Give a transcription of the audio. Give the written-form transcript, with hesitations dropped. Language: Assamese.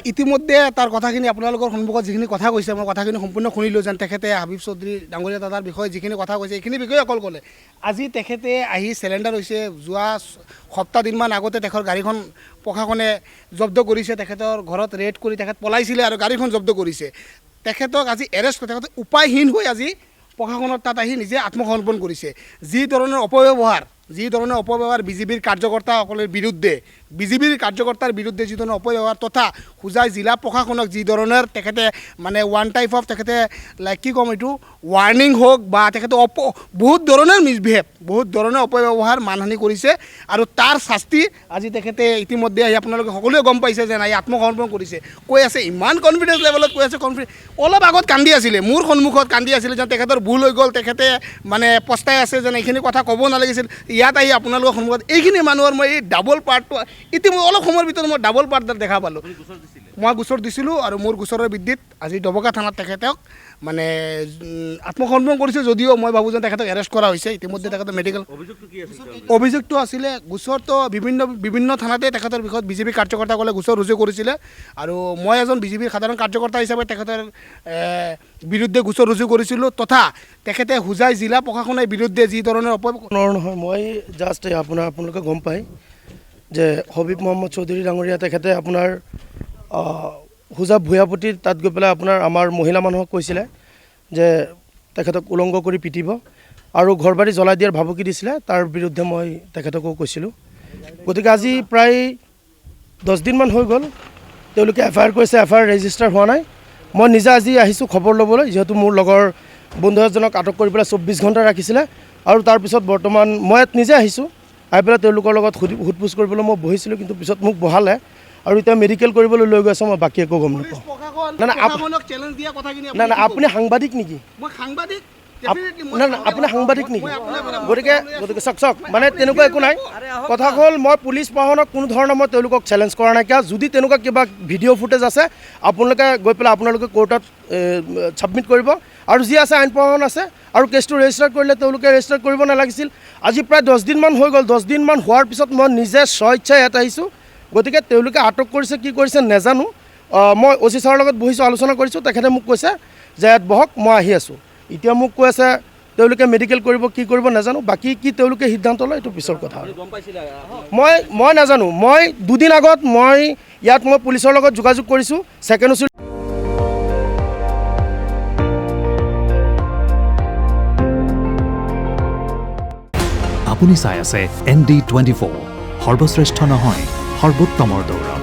ইতিমধ্যে তাৰ কথাখিনি আপোনালোকৰ সন্মুখত যিখিনি কথা কৈছে মই কথাখিনি সম্পূৰ্ণ শুনিলোঁ যেন তেখেতে হাবিব চৌধুৰী ডাঙৰীয়া দাদাৰ বিষয়ে যিখিনি কথা কৈছে এইখিনি বিষয়ে অকল ক'লে আজি তেখেতে আহি চেলেণ্ডাৰ হৈছে যোৱা সপ্তাহ দিনমান আগতে তেখেতৰ গাড়ীখন প্ৰশাসনে জব্দ কৰিছে তেখেতৰ ঘৰত ৰেড কৰি তেখেত পলাইছিলে আৰু গাড়ীখন জব্দ কৰিছে তেখেতক আজি এৰেষ্ট কৰি তেখেতে উপায়হীন হৈ আজি প্ৰশাসনৰ তাত আহি নিজে আত্মসমৰ্পণ কৰিছে যি ধৰণৰ অপব্যৱহাৰ বিজেপিৰ কাৰ্যকৰ্তাসকলৰ বিৰুদ্ধে বিজেপিৰ কাৰ্যকৰ্তাৰ বিৰুদ্ধে যি ধৰণৰ অপব্যৱহাৰ তথা হোজাই জিলা প্ৰশাসনক যি ধৰণৰ তেখেতে মানে ওৱান টাইপ অফ তেখেতে লাইক কি ক'ম এইটো ৱাৰ্ণিং হওক বা তেখেতে বহুত ধৰণৰ মিছবিহেভ বহুত ধৰণৰ অপব্যৱহাৰ মানহানি কৰিছে আৰু তাৰ শাস্তি আজি তেখেতে ইতিমধ্যে আহি আপোনালোকে সকলোৱে গম পাইছে যেন আহি আত্মসমৰ্পণ কৰিছে কৈ আছে ইমান কনফিডেঞ্চ লেভেলত কৈ আছে অলপ আগত কান্দি আছিলে মোৰ সন্মুখত কান্দি আছিলে যেন তেখেতৰ ভুল হৈ গ'ল তেখেতে মানে পস্তাই আছে যেন এইখিনি কথা ক'ব নালাগিছিল ইয়াত আহি আপোনালোকৰ সন্মুখত এইখিনি মানুহৰ মই এই ডাবল পাৰ্টটো ইতিমধ্যে অলপ সময়ৰ ভিতৰত মই ডাবল পাৰ্ট দেখা পালোঁ মই গোচৰ দিছিলোঁ আৰু মোৰ গোচৰৰ ভিত্তিত আজি ডবকা থানাত তেখেতক মানে আত্মসমৰ্পণ কৰিছে যদিও মই ভাবোঁ যেন তেখেতক এৰেষ্ট কৰা হৈছে ইতিমধ্যে তেখেতৰ মেডিকেল অভিযোগটো আছিলে গোচৰটো বিভিন্ন থানাতে তেখেতৰ বিষয়ত বিজেপি কাৰ্যকৰ্তাসকলে গোচৰ ৰুজু কৰিছিলে আৰু মই এজন বিজেপিৰ সাধাৰণ কাৰ্যকৰ্তা হিচাপে তেখেতৰ বিৰুদ্ধে গোচৰ ৰুজু কৰিছিলোঁ তথা তেখেতে হোজাই জিলা প্ৰশাসনৰ বিৰুদ্ধে যি ধৰণৰ নহয় মই জাষ্ট আপোনালোকে গম পায় যে হবিব মহম্মদ চৌধুৰী ডাঙৰীয়া তেখেতে আপোনাৰ হোজা ভূঞাপতিৰ তাত গৈ পেলাই আপোনাৰ আমাৰ মহিলা মানুহক কৈছিলে যে তেখেতক উলংঘ কৰি পিটিব আৰু ঘৰ বাৰী জ্বলাই দিয়াৰ ভাবুকি দিছিলে তাৰ বিৰুদ্ধে মই তেখেতকো কৈছিলোঁ গতিকে আজি প্ৰায় 10 দিনমান হৈ গ'ল তেওঁলোকে এফআইআৰ কৰিছে এফআইআৰ ৰেজিষ্টাৰ হোৱা নাই মই নিজে আজি আহিছোঁ খবৰ ল'বলৈ যিহেতু মোৰ লগৰ বন্ধু এজনক আটক কৰি পেলাই 24 ঘণ্টা ৰাখিছিলে আৰু তাৰপিছত বৰ্তমান মই ইয়াত নিজে আহিছোঁ আহি পেলাই তেওঁলোকৰ লগত সোধ-পোছ কৰিবলৈ মই বহিছিলোঁ কিন্তু পিছত মোক বহালে আৰু এতিয়া মেডিকেল কৰিবলৈ লৈ গৈছে মই বাকী একো গম নাপাওঁ না আপুনি সাংবাদিক নেকি আপুনি সাংবাদিক নেকি গতিকে চাওক মানে তেনেকুৱা একো নাই কথা হ'ল মই পুলিচ প্ৰশাসনক কোনো ধৰণৰ মই তেওঁলোকক চেলেঞ্জ কৰা নাইকিয়া যদি তেনেকুৱা কিবা ভিডিঅ' ফুটেজ আছে আপোনালোকে গৈ পেলাই আপোনালোকে কোৰ্টত ছাবমিট কৰিব আৰু যি আছে আইন প্ৰশাসন আছে আৰু কেছটো ৰেজিষ্টাৰ কৰিলে তেওঁলোকে ৰেজিষ্টাৰ কৰিব নালাগিছিল আজি প্ৰায় 10 দিনমান হৈ গ'ল 10 দিনমান হোৱাৰ পিছত মই নিজে স্বইচ্ছাই ইয়াত আহিছোঁ গতিকে তেওঁলোকে আটক কৰিছে কি কৰিছে নাজানো মই অচি ছাৰৰ লগত বহিছোঁ আলোচনা কৰিছোঁ তেখেতে মোক কৈছে যে ইয়াত বহক মই আহি আছোঁ এতিয়া মোক কৈ আছে তেওঁলোকে মেডিকেল কৰিব কি কৰিব নাজানো বাকী কি তেওঁলোকে সিদ্ধান্ত লয় এইটো পিছৰ কথা মই নাজানো মই 2 দিন আগত মই পুলিচৰ লগত যোগাযোগ কৰিছোঁ ছেকেণ্ড অচি আপুনি চাই আছে ND24 সৰ্বশ্ৰেষ্ঠ নহয় সৰ্বোত্তমৰ দৌৰ